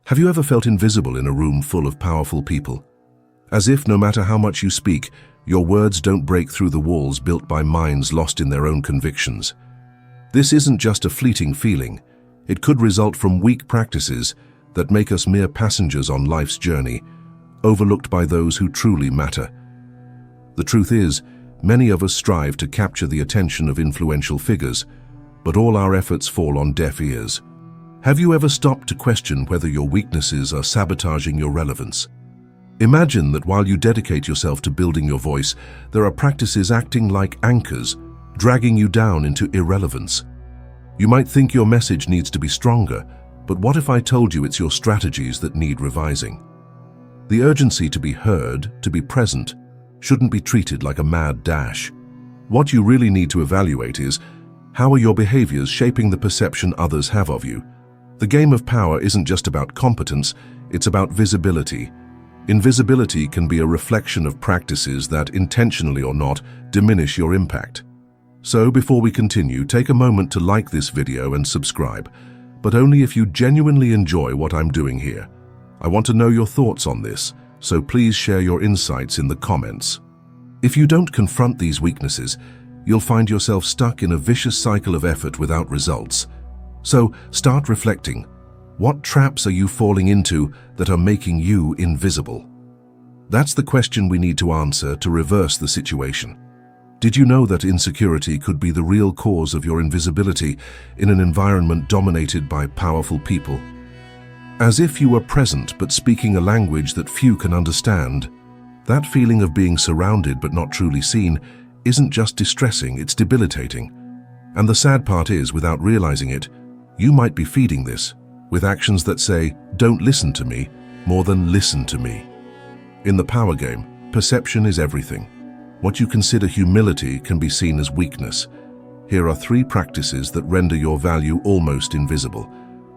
Have you ever felt invisible in a room full of powerful people? As if no matter how much you speak, your words don't break through the walls built by minds lost in their own convictions. This isn't just a fleeting feeling. It could result from weak practices that make us mere passengers on life's journey, overlooked by those who truly matter. The truth is, many of us strive to capture the attention of influential figures, but all our efforts fall on deaf ears. Have you ever stopped to question whether your weaknesses are sabotaging your relevance? Imagine that while you dedicate yourself to building your voice, there are practices acting like anchors, dragging you down into irrelevance. You might think your message needs to be stronger, but what if I told you it's your strategies that need revising? The urgency to be heard, to be present, shouldn't be treated like a mad dash. What you really need to evaluate is, how are your behaviors shaping the perception others have of you? The game of power isn't just about competence, it's about visibility. Invisibility can be a reflection of practices that, intentionally or not, diminish your impact. So, before we continue, take a moment to like this video and subscribe, but only if you genuinely enjoy what I'm doing here. I want to know your thoughts on this, so please share your insights in the comments. If you don't confront these weaknesses, you'll find yourself stuck in a vicious cycle of effort without results. So, start reflecting. What traps are you falling into that are making you invisible? That's the question we need to answer to reverse the situation. Did you know that insecurity could be the real cause of your invisibility in an environment dominated by powerful people? As if you were present but speaking a language that few can understand, that feeling of being surrounded but not truly seen isn't just distressing, it's debilitating. And the sad part is, without realizing it, you might be feeding this with actions that say, "Don't listen to me," more than "listen to me." In the power game, perception is everything. What you consider humility can be seen as weakness. Here are 3 practices that render your value almost invisible.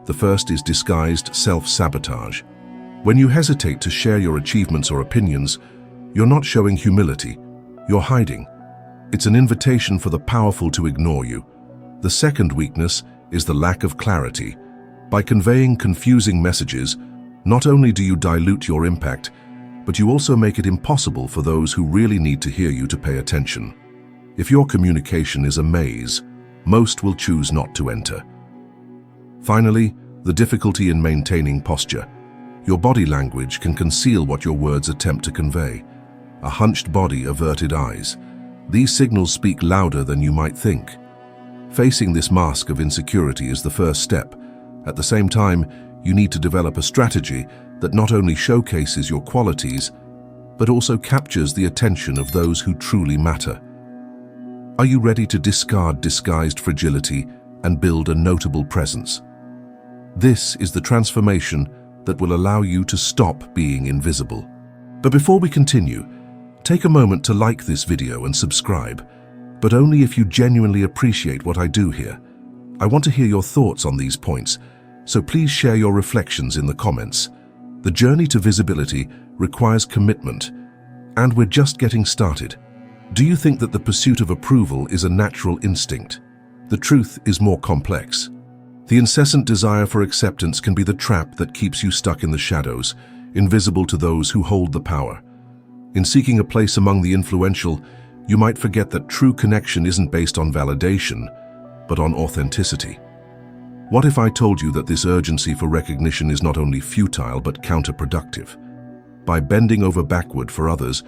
The first is disguised self-sabotage. When you hesitate to share your achievements or opinions, you're not showing humility, you're hiding. It's an invitation for the powerful to ignore you. The second weakness is the lack of clarity. By conveying confusing messages, not only do you dilute your impact, but you also make it impossible for those who really need to hear you to pay attention. If your communication is a maze, most will choose not to enter. Finally, the difficulty in maintaining posture. Your body language can conceal what your words attempt to convey. A hunched body, averted eyes. These signals speak louder than you might think. Facing this mask of insecurity is the first step. At the same time, you need to develop a strategy that not only showcases your qualities, but also captures the attention of those who truly matter. Are you ready to discard disguised fragility and build a notable presence? This is the transformation that will allow you to stop being invisible. But before we continue, take a moment to like this video and subscribe, but only if you genuinely appreciate what I do here. I want to hear your thoughts on these points, so please share your reflections in the comments. The journey to visibility requires commitment, and we're just getting started. Do you think that the pursuit of approval is a natural instinct? The truth is more complex. The incessant desire for acceptance can be the trap that keeps you stuck in the shadows, invisible to those who hold the power. In seeking a place among the influential, you might forget that true connection isn't based on validation, but on authenticity. What if I told you that this urgency for recognition is not only futile but counterproductive? By bending over backward for others,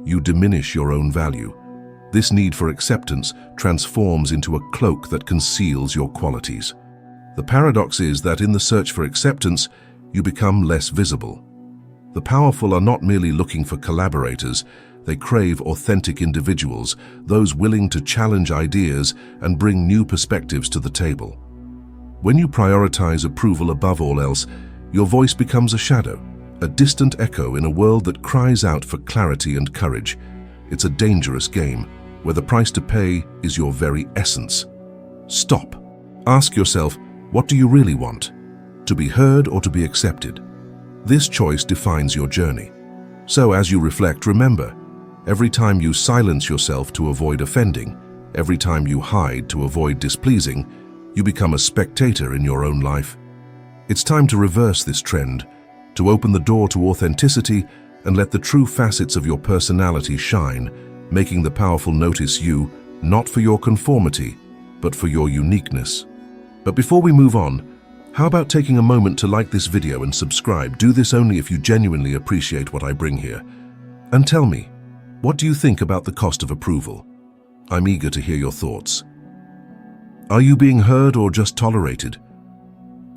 you diminish your own value. This need for acceptance transforms into a cloak that conceals your qualities. The paradox is that in the search for acceptance, you become less visible. The powerful are not merely looking for collaborators, they crave authentic individuals, those willing to challenge ideas and bring new perspectives to the table. When you prioritize approval above all else, your voice becomes a shadow, a distant echo in a world that cries out for clarity and courage. It's a dangerous game, where the price to pay is your very essence. Stop. Ask yourself, what do you really want? To be heard or to be accepted? This choice defines your journey. So as you reflect, remember, every time you silence yourself to avoid offending, every time you hide to avoid displeasing, you become a spectator in your own life. It's time to reverse this trend, to open the door to authenticity and let the true facets of your personality shine, making the powerful notice you, not for your conformity, but for your uniqueness. But before we move on, how about taking a moment to like this video and subscribe? Do this only if you genuinely appreciate what I bring here. And tell me, what do you think about the cost of approval? I'm eager to hear your thoughts. Are you being heard or just tolerated?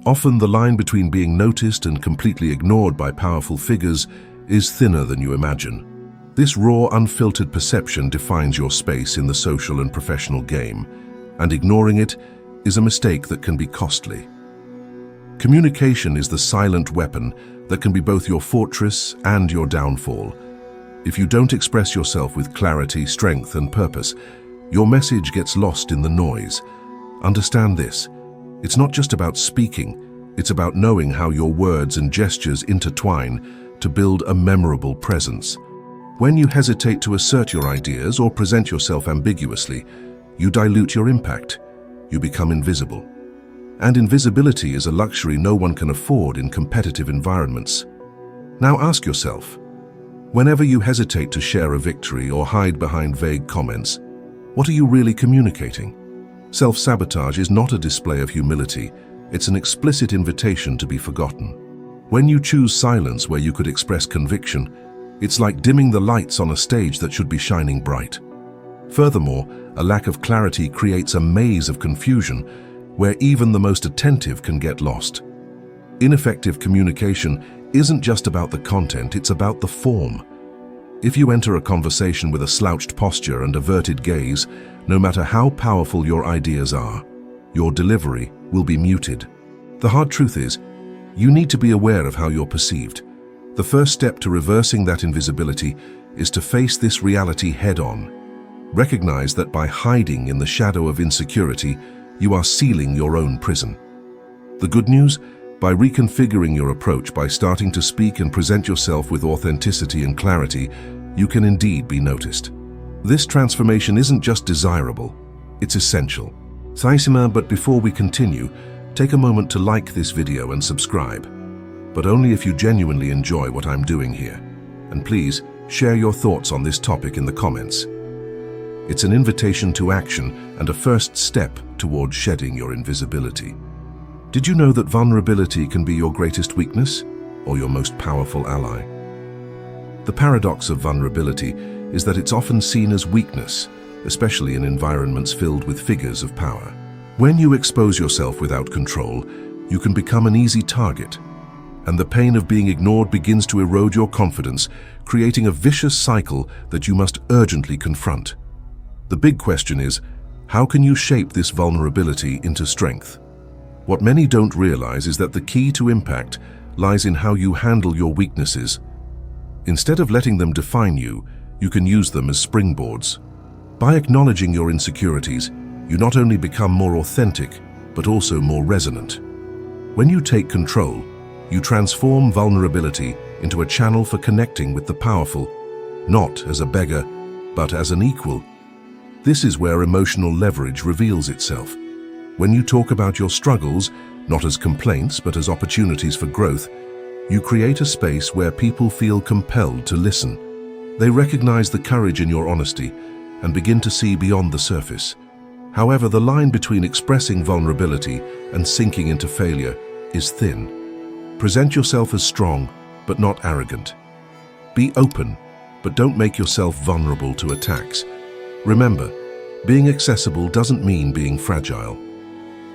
Often the line between being noticed and completely ignored by powerful figures is thinner than you imagine. This raw, unfiltered perception defines your space in the social and professional game, and ignoring it is a mistake that can be costly. Communication is the silent weapon that can be both your fortress and your downfall. If you don't express yourself with clarity, strength, and purpose, your message gets lost in the noise. Understand this. It's not just about speaking, it's about knowing how your words and gestures intertwine to build a memorable presence. When you hesitate to assert your ideas or present yourself ambiguously, you dilute your impact. You become invisible. And invisibility is a luxury no one can afford in competitive environments. Now ask yourself, whenever you hesitate to share a victory or hide behind vague comments, what are you really communicating? Self-sabotage is not a display of humility, it's an explicit invitation to be forgotten. When you choose silence where you could express conviction, it's like dimming the lights on a stage that should be shining bright. Furthermore, a lack of clarity creates a maze of confusion where even the most attentive can get lost. Ineffective communication isn't just about the content, it's about the form. If you enter a conversation with a slouched posture and averted gaze, no matter how powerful your ideas are, your delivery will be muted. The hard truth is, you need to be aware of how you're perceived. The first step to reversing that invisibility is to face this reality head-on. Recognize that by hiding in the shadow of insecurity, you are sealing your own prison. The good news? By reconfiguring your approach, by starting to speak and present yourself with authenticity and clarity, you can indeed be noticed. This transformation isn't just desirable, it's essential. But before we continue, take a moment to like this video and subscribe. But only if you genuinely enjoy what I'm doing here. And please, share your thoughts on this topic in the comments. It's an invitation to action and a first step towards shedding your invisibility. Did you know that vulnerability can be your greatest weakness or your most powerful ally? The paradox of vulnerability is that it's often seen as weakness, especially in environments filled with figures of power. When you expose yourself without control, you can become an easy target, and the pain of being ignored begins to erode your confidence, creating a vicious cycle that you must urgently confront. The big question is, how can you shape this vulnerability into strength? What many don't realize is that the key to impact lies in how you handle your weaknesses. Instead of letting them define you, you can use them as springboards. By acknowledging your insecurities, you not only become more authentic, but also more resonant. When you take control, you transform vulnerability into a channel for connecting with the powerful, not as a beggar, but as an equal. This is where emotional leverage reveals itself. When you talk about your struggles, not as complaints, but as opportunities for growth, you create a space where people feel compelled to listen. They recognize the courage in your honesty and begin to see beyond the surface. However, the line between expressing vulnerability and sinking into failure is thin. Present yourself as strong, but not arrogant. Be open, but don't make yourself vulnerable to attacks. Remember, being accessible doesn't mean being fragile.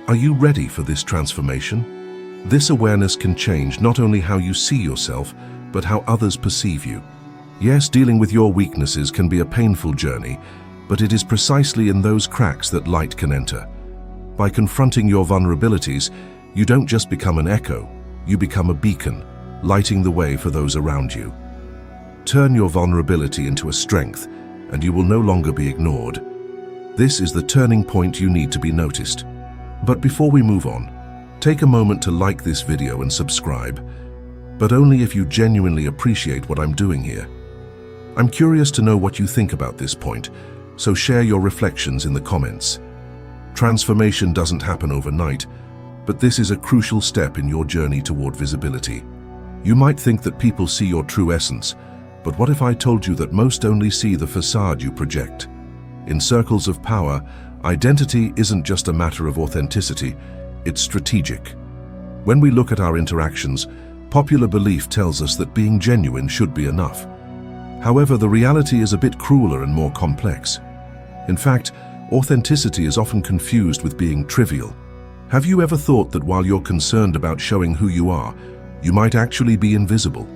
Are you ready for this transformation? This awareness can change not only how you see yourself, but how others perceive you. Yes, dealing with your weaknesses can be a painful journey, but it is precisely in those cracks that light can enter. By confronting your vulnerabilities, you don't just become an echo, you become a beacon, lighting the way for those around you. Turn your vulnerability into a strength, and you will no longer be ignored. This is the turning point you need to be noticed. But before we move on, take a moment to like this video and subscribe, but only if you genuinely appreciate what I'm doing here. I'm curious to know what you think about this point, so share your reflections in the comments. Transformation doesn't happen overnight, But this is a crucial step in your journey toward visibility. You might think that people see your true essence, but what if I told you that most only see the facade you project? In circles of power, identity isn't just a matter of authenticity, it's strategic. When we look at our interactions, popular belief tells us that being genuine should be enough. However, the reality is a bit crueler and more complex. In fact, authenticity is often confused with being trivial. Have you ever thought that while you're concerned about showing who you are, you might actually be invisible?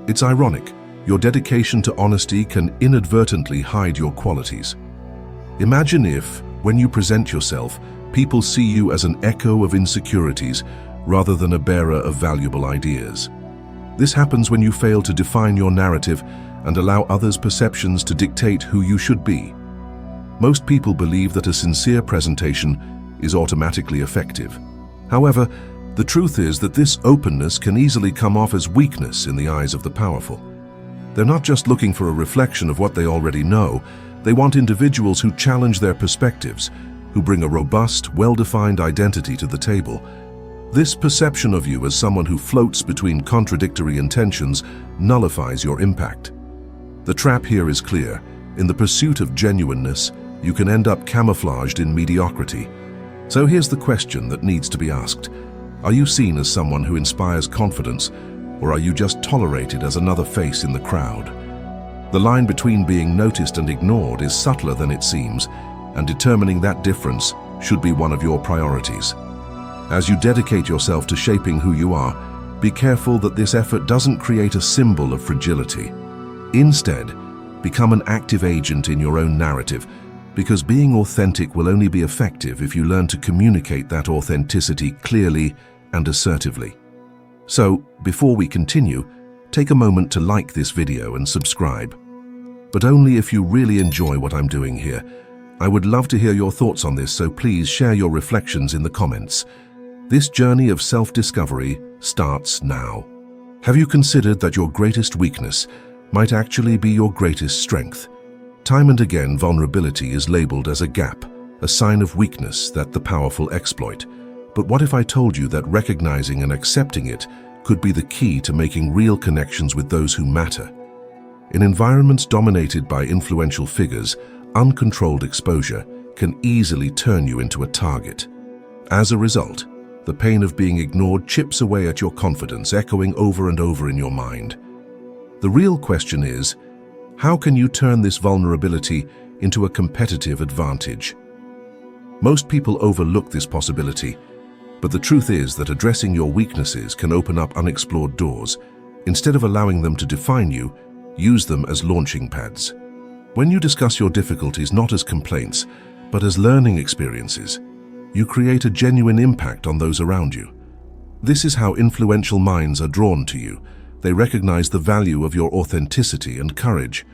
It's ironic. Your dedication to honesty can inadvertently hide your qualities. Imagine if, when you present yourself, people see you as an echo of insecurities rather than a bearer of valuable ideas. This happens when you fail to define your narrative and allow others' perceptions to dictate who you should be. Most people believe that a sincere presentation is automatically effective. However, the truth is that this openness can easily come off as weakness in the eyes of the powerful. They're not just looking for a reflection of what they already know, they want individuals who challenge their perspectives, who bring a robust, well-defined identity to the table. This perception of you as someone who floats between contradictory intentions nullifies your impact. The trap here is clear. In the pursuit of genuineness, you can end up camouflaged in mediocrity. So here's the question that needs to be asked. Are you seen as someone who inspires confidence, or are you just tolerated as another face in the crowd? The line between being noticed and ignored is subtler than it seems, and determining that difference should be one of your priorities. As you dedicate yourself to shaping who you are, be careful that this effort doesn't create a symbol of fragility. Instead, become an active agent in your own narrative, because being authentic will only be effective if you learn to communicate that authenticity clearly and assertively. So, before we continue, take a moment to like this video and subscribe. But only if you really enjoy what I'm doing here. I would love to hear your thoughts on this, so please share your reflections in the comments. This journey of self-discovery starts now. Have you considered that your greatest weakness might actually be your greatest strength? Time and again, vulnerability is labeled as a gap, a sign of weakness that the powerful exploit. But what if I told you that recognizing and accepting it could be the key to making real connections with those who matter? In environments dominated by influential figures, uncontrolled exposure can easily turn you into a target. As a result, the pain of being ignored chips away at your confidence, echoing over and over in your mind. The real question is, how can you turn this vulnerability into a competitive advantage? Most people overlook this possibility, but the truth is that addressing your weaknesses can open up unexplored doors. Instead of allowing them to define you, use them as launching pads. When you discuss your difficulties not as complaints, but as learning experiences, you create a genuine impact on those around you. This is how influential minds are drawn to you. They recognize the value of your authenticity and courage.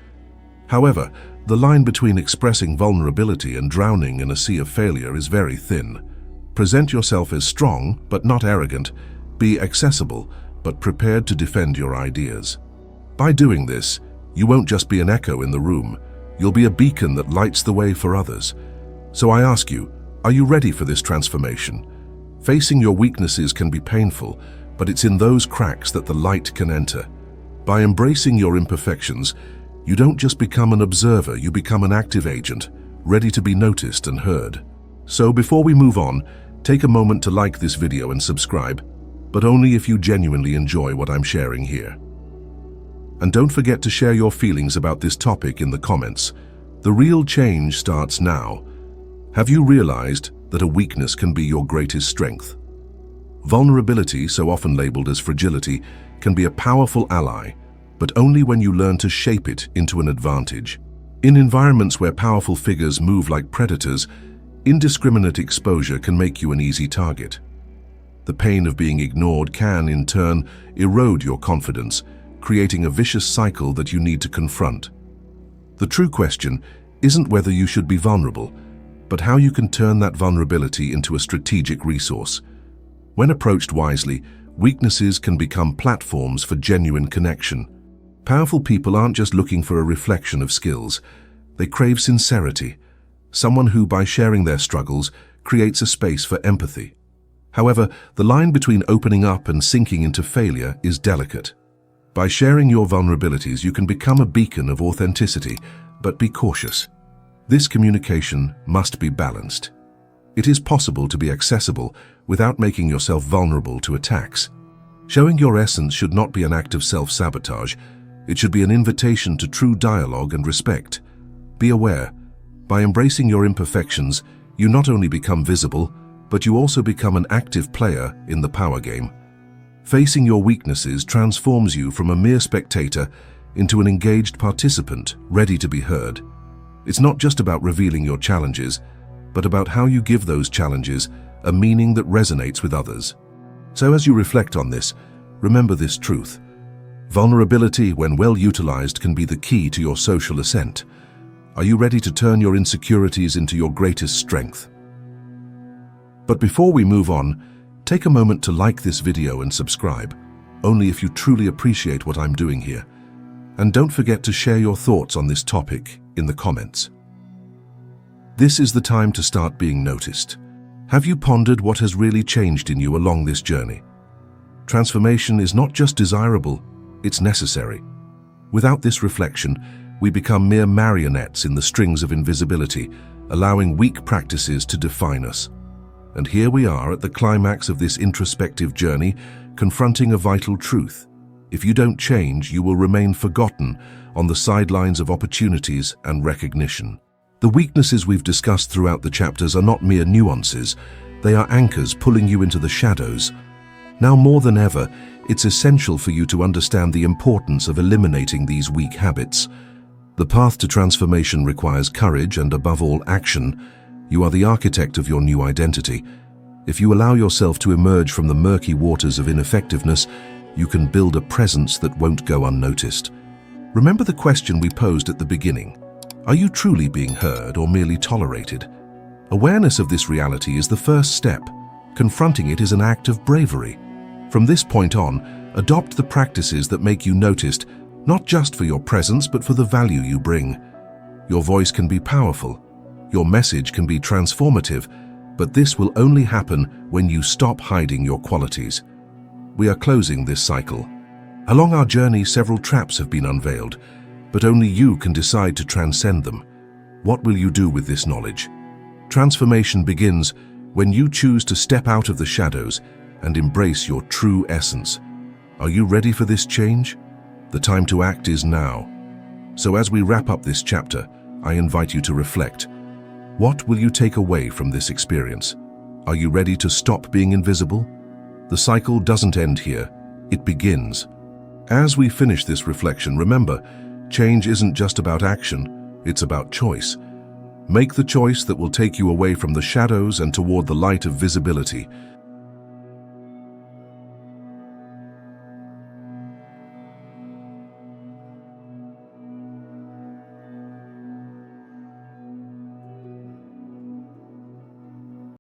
However, the line between expressing vulnerability and drowning in a sea of failure is very thin. Present yourself as strong, but not arrogant. Be accessible, but prepared to defend your ideas. By doing this, you won't just be an echo in the room. You'll be a beacon that lights the way for others. So I ask you, are you ready for this transformation? Facing your weaknesses can be painful, but it's in those cracks that the light can enter. By embracing your imperfections, you don't just become an observer, you become an active agent, ready to be noticed and heard. So before we move on, take a moment to like this video and subscribe, but only if you genuinely enjoy what I'm sharing here. And don't forget to share your feelings about this topic in the comments. The real change starts now. Have you realized that a weakness can be your greatest strength? Vulnerability, so often labeled as fragility, can be a powerful ally, but only when you learn to shape it into an advantage. In environments where powerful figures move like predators, indiscriminate exposure can make you an easy target. The pain of being ignored can, in turn, erode your confidence, creating a vicious cycle that you need to confront. The true question isn't whether you should be vulnerable, but how you can turn that vulnerability into a strategic resource. When approached wisely, weaknesses can become platforms for genuine connection. Powerful people aren't just looking for a reflection of skills. They crave sincerity, someone who, by sharing their struggles, creates a space for empathy. However, the line between opening up and sinking into failure is delicate. By sharing your vulnerabilities, you can become a beacon of authenticity, but be cautious. This communication must be balanced. It is possible to be accessible without making yourself vulnerable to attacks. Showing your essence should not be an act of self-sabotage. It should be an invitation to true dialogue and respect. Be aware, by embracing your imperfections, you not only become visible, but you also become an active player in the power game. Facing your weaknesses transforms you from a mere spectator into an engaged participant, ready to be heard. It's not just about revealing your challenges, but about how you give those challenges a meaning that resonates with others. So as you reflect on this, remember this truth. Vulnerability, when well utilized, can be the key to your social ascent. Are you ready to turn your insecurities into your greatest strength? But before we move on, take a moment to like this video and subscribe, only if you truly appreciate what I'm doing here. And don't forget to share your thoughts on this topic in the comments. This is the time to start being noticed. Have you pondered what has really changed in you along this journey? Transformation is not just desirable, it's necessary. Without this reflection, we become mere marionettes in the strings of invisibility, allowing weak practices to define us. And here we are at the climax of this introspective journey, confronting a vital truth. If you don't change, you will remain forgotten on the sidelines of opportunities and recognition. The weaknesses we've discussed throughout the chapters are not mere nuances. They are anchors pulling you into the shadows. Now more than ever, it's essential for you to understand the importance of eliminating these weak habits. The path to transformation requires courage and, above all, action. You are the architect of your new identity. If you allow yourself to emerge from the murky waters of ineffectiveness, you can build a presence that won't go unnoticed. Remember the question we posed at the beginning. Are you truly being heard or merely tolerated? Awareness of this reality is the first step. Confronting it is an act of bravery. From this point on, adopt the practices that make you noticed, not just for your presence, but for the value you bring. Your voice can be powerful. Your message can be transformative, but this will only happen when you stop hiding your qualities. We are closing this cycle. Along our journey, several traps have been unveiled, but only you can decide to transcend them. What will you do with this knowledge? Transformation begins when you choose to step out of the shadows and embrace your true essence. Are you ready for this change? The time to act is now. So as we wrap up this chapter, I invite you to reflect. What will you take away from this experience? Are you ready to stop being invisible? The cycle doesn't end here, it begins. As we finish this reflection, remember, change isn't just about action, it's about choice. Make the choice that will take you away from the shadows and toward the light of visibility.